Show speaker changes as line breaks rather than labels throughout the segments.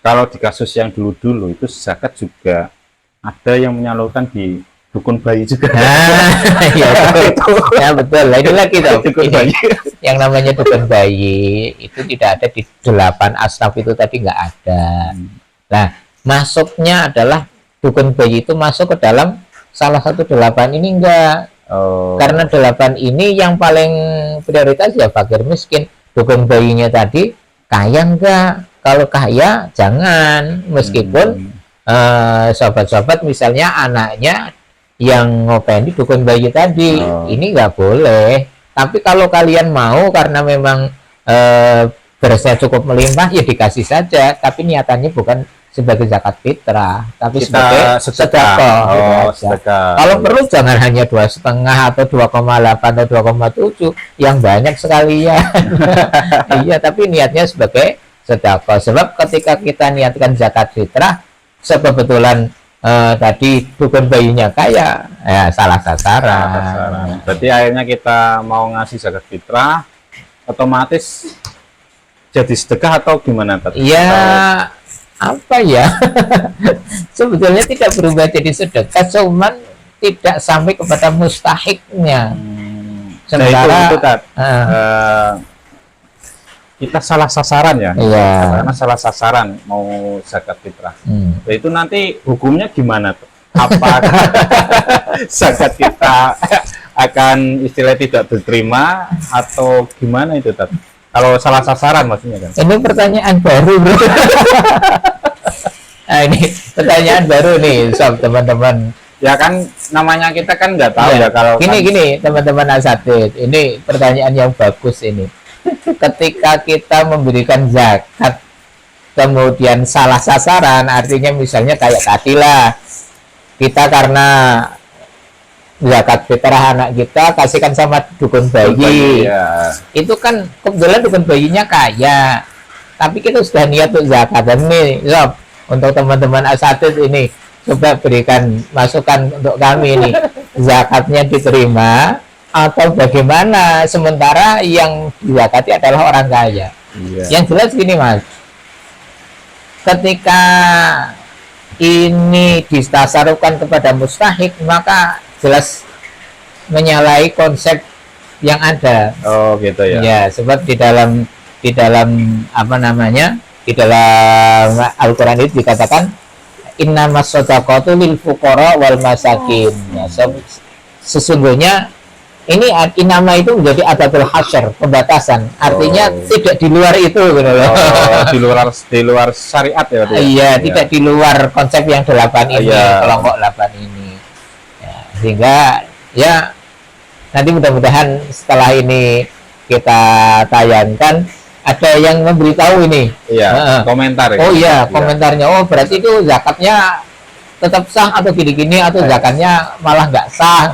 kalau di kasus yang dulu-dulu itu zakat juga ada yang menyalurkan di dukun bayi juga.
Ya, ya betul. Nah, ini lagi tuh.
Dukun
Ini,
bayi.
yang namanya dukun bayi itu tidak ada di 8 asnaf itu tadi, nggak ada. Nah, masuknya adalah dukun bayi itu masuk ke dalam salah satu 8 ini enggak. Karena 8 ini yang paling prioritas ya fakir miskin. Dukun bayinya tadi kaya enggak? Kalau kaya jangan, meskipun sobat-sobat misalnya anaknya yang ngopeni dukun bayi tadi, ini nggak boleh. Tapi kalau kalian mau karena memang berasnya cukup melimpah ya dikasih saja, tapi niatannya bukan sebagai zakat fitrah, tapi sebagai sedekah. Kalau perlu jangan hanya 2,5 atau 2,8 atau 2,7 yang banyak sekalian. Iya, tapi niatnya sebagai sedekah. Sebab ketika kita niatkan zakat fitrah, sebetulan tadi dukun bayinya kaya, ya salah sasaran.
Berarti akhirnya kita mau ngasih zakat fitrah, otomatis jadi sedekah atau gimana tadi?
Iya, apa ya? Sebetulnya tidak berubah jadi sedekah, cuman tidak sampai kepada mustahiknya.
Sementara kita salah sasaran ya, karena salah sasaran mau zakat fitrah. Itu nanti hukumnya gimana tuh? Apakah zakat kita akan istilah tidak diterima atau gimana itu tadi? Kalau salah sasaran maksudnya kan?
Ini pertanyaan baru, bro. Nah, ini pertanyaan baru nih, sob teman-teman.
Ya kan namanya kita kan nggak tahu ya kalau
gini teman-teman asatid, ini pertanyaan yang bagus ini. Ketika kita memberikan zakat kemudian salah sasaran, artinya misalnya kayak tadi lah, kita karena zakat fitrah anak kita kasihkan sama dukun bayi, itu kan kebetulan dukun bayinya kaya, tapi kita sudah niat untuk zakat. Dan nih sob, untuk teman-teman asatid ini coba berikan masukan untuk kami ini, zakatnya diterima atau bagaimana sementara yang dizakati adalah orang kaya. Yang jelas gini mas, ketika ini distasarufkan kepada mustahik, maka jelas menyalahi konsep yang ada.
Oh gitu ya.
Ya, sebab di dalam apa namanya, di dalam Al-Quran itu dikatakan innamas shadaqatu lil fuqara wal masakin. Ya, sesungguhnya ini inama itu menjadi adatul hasyr, pembatasan, artinya tidak di luar itu gitu loh.
Di luar syariat ya.
Iya, tidak di luar konsep yang 8 ini, kelompok 8 ini ya, sehingga ya nanti mudah-mudahan setelah ini kita tayangkan ada yang memberitahu ini.
Komentar.
Oh iya, komentarnya. Oh berarti itu zakatnya tetap sah atau gini-gini, atau zakatnya malah nggak sah.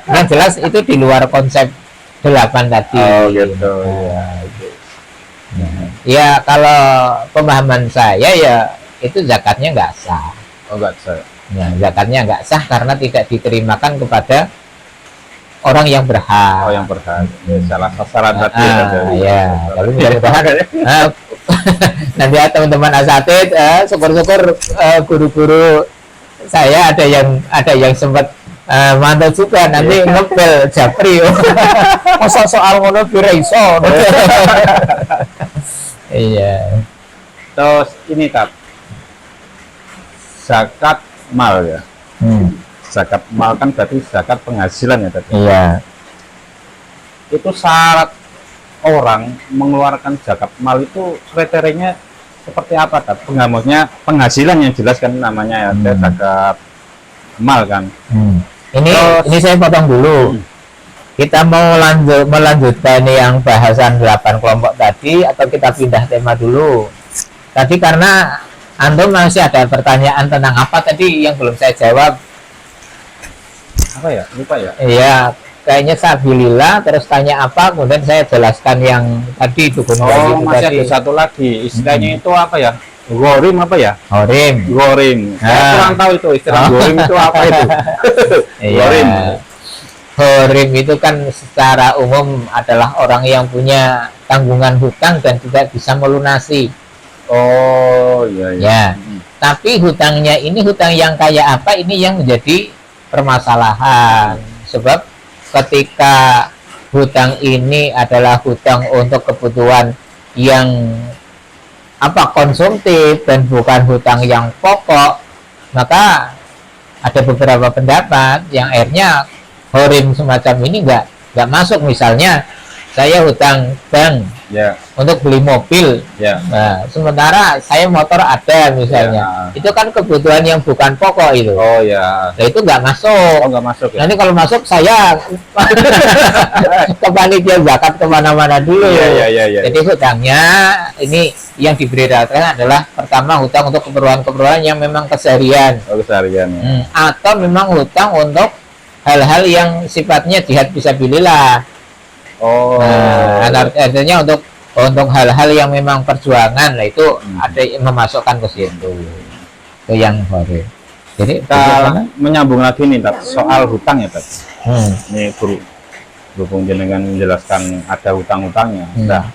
Yang jelas itu di luar konsep 8 tadi.
Oh gitu.
Ya kalau pemahaman saya ya itu zakatnya nggak sah.
Oh nggak sah.
Ya, zakatnya nggak sah karena tidak diterimakan kepada orang yang berhak.
Oh yang berhak. Salah sasaran tadi.
Ya, tapi mudah-mudahan nanti teman-teman asatid, syukur-syukur guru-guru saya ada yang sempat mantap juga nanti ngepel japri. Masa soal ngono kira iso. Iya.
Terus ini tab zakat mal ya. Zakat mal kan berarti zakat penghasilan ya tadi.
Iya.
Itu syarat orang mengeluarkan zakat mal itu kriterianya seperti apa tab? Penghasilan yang jelas kan namanya ya zakat mal kan.
Ini saya potong dulu. Kita mau melanjutkan yang bahasan 8 kelompok tadi atau kita pindah tema dulu? Tadi karena antum masih ada pertanyaan tentang apa tadi yang belum saya jawab.
Apa ya? Lupa ya?
Iya, kayaknya sabilillah, terus tanya apa, kemudian saya jelaskan yang tadi dukun bayi itu
masih
tadi.
ada satu lagi, istilahnya itu apa ya? Gorim apa ya? Gorim. Saya kurang tahu itu istilah gorim itu apa itu.
Gorim. Gorim itu kan secara umum adalah orang yang punya tanggungan hutang dan tidak bisa melunasi.
Oh iya, iya.
Ya. Tapi hutangnya ini hutang yang kayak apa, ini yang menjadi permasalahan. Sebab ketika hutang ini adalah hutang untuk kebutuhan yang apa, konsumtif, dan bukan hutang yang pokok, maka ada beberapa pendapat yang akhirnya horim semacam ini nggak masuk. Misalnya saya hutang bank untuk beli mobil, nah, sementara saya motor ada misalnya, itu kan kebutuhan yang bukan pokok itu.
Oh ya.
Nah, itu nggak masuk.
Oh, nggak masuk ya?
Nanti kalau masuk saya ke panitia zakat kemana-mana dulu.
Iya.
Jadi hutangnya ini yang dibedakan adalah pertama hutang untuk keperluan-keperluan yang memang keseharian.
Oh, keseharian ya.
Atau memang hutang untuk hal-hal yang sifatnya jihad fisabilillah.
Oh.
Nah, artinya untuk hal-hal yang memang perjuangan, lah itu ada yang memasukkan ke situ, ke yang horim. Jadi
kita menyambung lagi nih Tat, soal hutang ya Tat. Ini berhubung dengan menjelaskan ada hutang-hutangnya. Nah,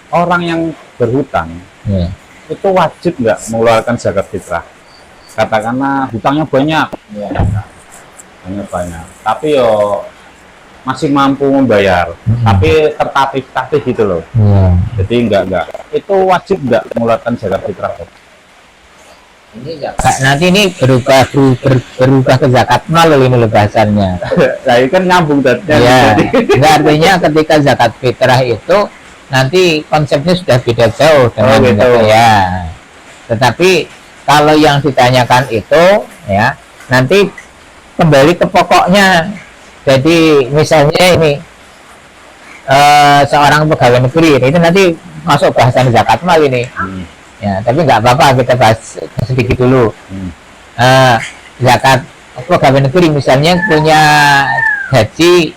orang yang berhutang itu wajib nggak mengeluarkan zakat fitrah? Katakanlah hutangnya banyak, banyak, tapi yo masih mampu membayar, tapi tertatih-tatih gitu loh. Jadi enggak. Itu wajib nggak mengeluarkan zakat fitrah?
Nanti ini berubah ke zakat mal ini bahasannya.
Nah, ini kan nyambung tadi.
Ya, artinya ketika zakat fitrah itu nanti konsepnya sudah beda jauh dengan ya. Tetapi kalau yang ditanyakan itu ya, nanti kembali ke pokoknya. Jadi misalnya ini seorang pegawai negeri itu nanti masuk bahasan zakat mal ini. Ya, tapi nggak apa-apa, kita bahas sedikit dulu. Zakat pegawai negeri misalnya punya gaji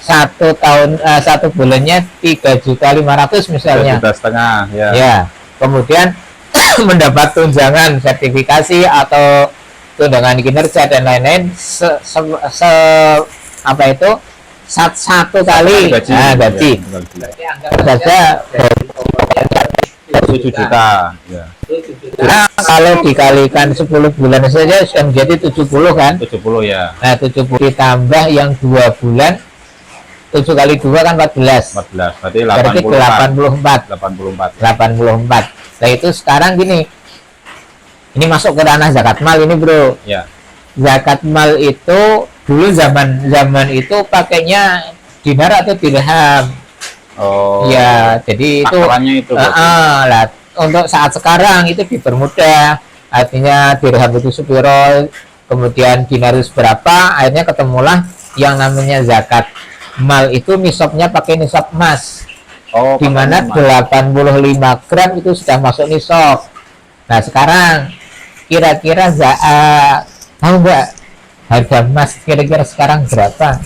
satu bulannya 3.500.000 misalnya.
3,5 juta
ya. Kemudian mendapat tunjangan sertifikasi atau tunjangan kinerja dan lain-lain satu kali gaji. Saja
7 juta.
Nah, kalau dikalikan 10 bulan saja sudah menjadi 70 kan?
70 ya.
Nah, 70 ditambah yang 2 bulan, 7 kali 2 kan 14.
14. Berarti
84. Nah, itu sekarang gini. Ini masuk ke ranah zakat mal ini, Bro.
Ya.
Zakat mal itu dulu zaman itu pakainya dinar atau dirham.
Oh.
Ya, jadi
itu
lah, untuk saat sekarang itu dipermudah. Artinya dirham itu sepiro, kemudian dinar itu berapa, akhirnya ketemulah yang namanya zakat mal itu nisabnya pakai nisab emas.
Oh,
di mana 85 gram itu sudah masuk nisab. Nah, sekarang kira-kira tahu nggak harga emas kira-kira sekarang berapa?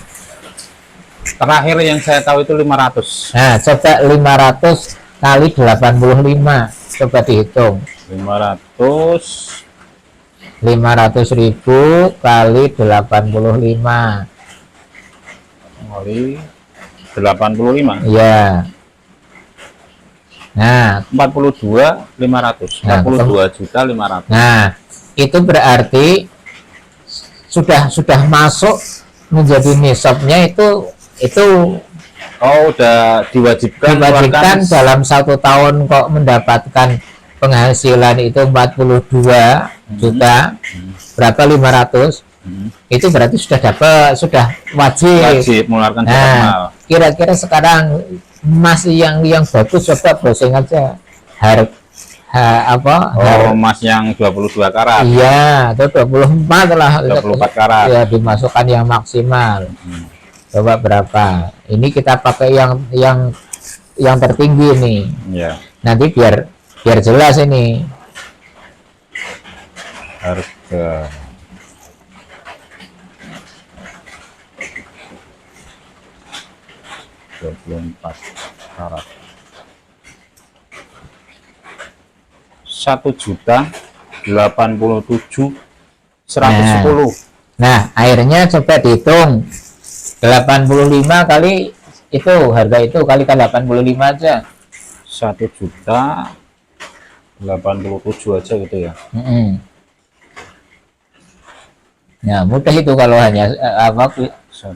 Terakhir yang saya tahu itu 500.
Nah, coba 500 kali 85, coba dihitung. 500.000 kali 85
kali 85.
Iya. Nah,
42.500. 42.500.000.
Nah, itu berarti sudah masuk menjadi nisabnya itu
udah diwajibkan
dalam 1 tahun kok mendapatkan penghasilan itu 42 juta, berapa 500, itu berarti sudah wajib
mengeluarkan
zakat mal. Kira-kira sekarang emas yang bagus, coba browsing aja
emas yang 22 karat.
Iya, atau 24 lah.
24 karat.
Ya, dimasukkan yang maksimal. Coba berapa? Ini kita pakai yang tertinggi nih.
Ya.
Nanti biar jelas ini.
Harga 24 karat. 1.087.110.
Nah, akhirnya coba dihitung 85 kali itu harga itu kalikan 85 aja.
1.087.110. 87 aja gitu ya.
Nah, mudah itu kalau hanya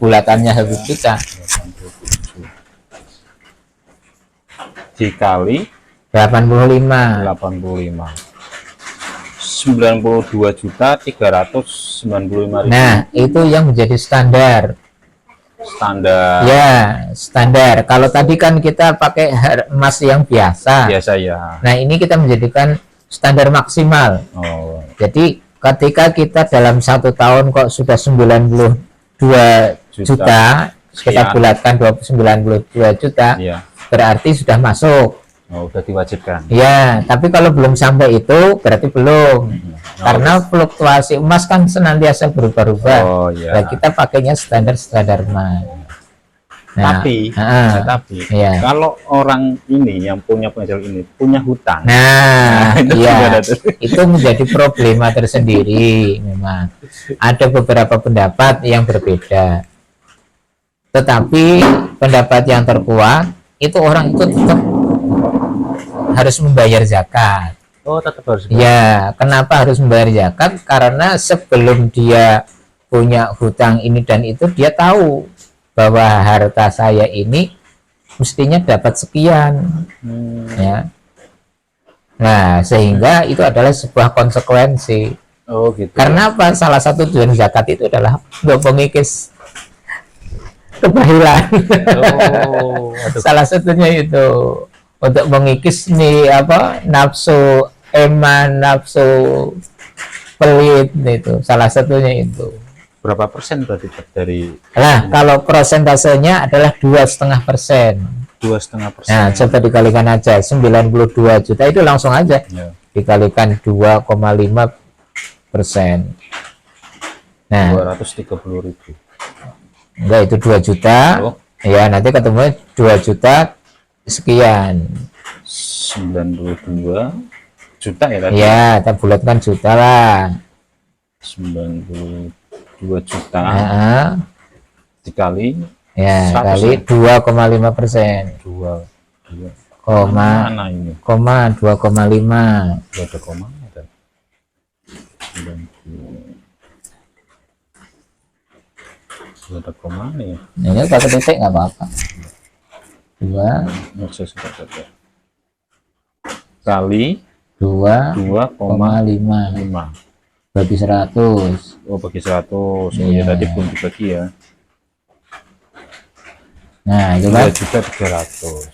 bulatannya 1 juta.
87 dikali
85.
92.395.000.
Nah, itu yang menjadi standar. Ya, standar. Kalau tadi kan kita pakai emas yang biasa.
Biasa ya.
Nah, ini kita menjadikan standar maksimal.
Oh.
Jadi ketika kita dalam 1 tahun kok sudah 92 juta, kita bulatkan 92 juta,
ya.
Berarti sudah masuk.
Oh, udah diwajibkan.
Ya, tapi kalau belum sampai itu berarti belum. Karena fluktuasi emas kan senantiasa berubah-ubah.
Oh, ya.
Nah, kita pakainya standar emas. Nah,
tapi
ya.
Kalau orang ini yang punya penghasilan ini punya hutang.
Nah, iya, itu menjadi problema tersendiri. Memang ada beberapa pendapat yang berbeda, tetapi pendapat yang terkuat itu orang itu tetap harus membayar zakat.
Oh, tetap harus.
Ya, kenapa harus membayar zakat? Karena sebelum dia punya hutang ini dan itu, dia tahu bahwa harta saya ini mestinya dapat sekian. Ya. Nah, sehingga itu adalah sebuah konsekuensi.
Oh, gitu.
Karena apa? Salah satu tujuan zakat itu adalah untuk mengikis kebahilan.
Oh,
salah satunya itu untuk mengikis nih nafsu eman, nafsu pelit itu. Salah satunya itu.
Berapa persen berarti dari?
Nah, kalau persentasenya adalah 2,5%.
2,5%.
Nah, coba dikalikan aja 92 juta itu langsung aja
ya.
Dikalikan 2,5%. Nah,
230.000.
Enggak, itu 2 juta.
Oh.
Ya, nanti ketemu 2 juta sekian.
92 juta ya tadi?
Ya, kita bulatkan juta lah.
92 juta dikali
ya kali 2,5%. 2,5.
Mana ini?
2,5.
Ada koma ada. 90. Ada koma nih.
Ini pakai titik nggak apa-apa. 2
kali
2,5 bagi 100.
Oh, bagi 100. Oh, ya tadi pun dibagi ya.
Nah, itu kan
2.300.000.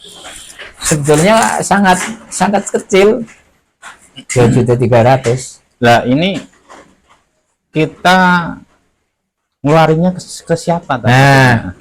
sebetulnya sangat kecil. 2.300.000.
Lah, ini kita ngeluarinnya ke siapa tadi?
Nah,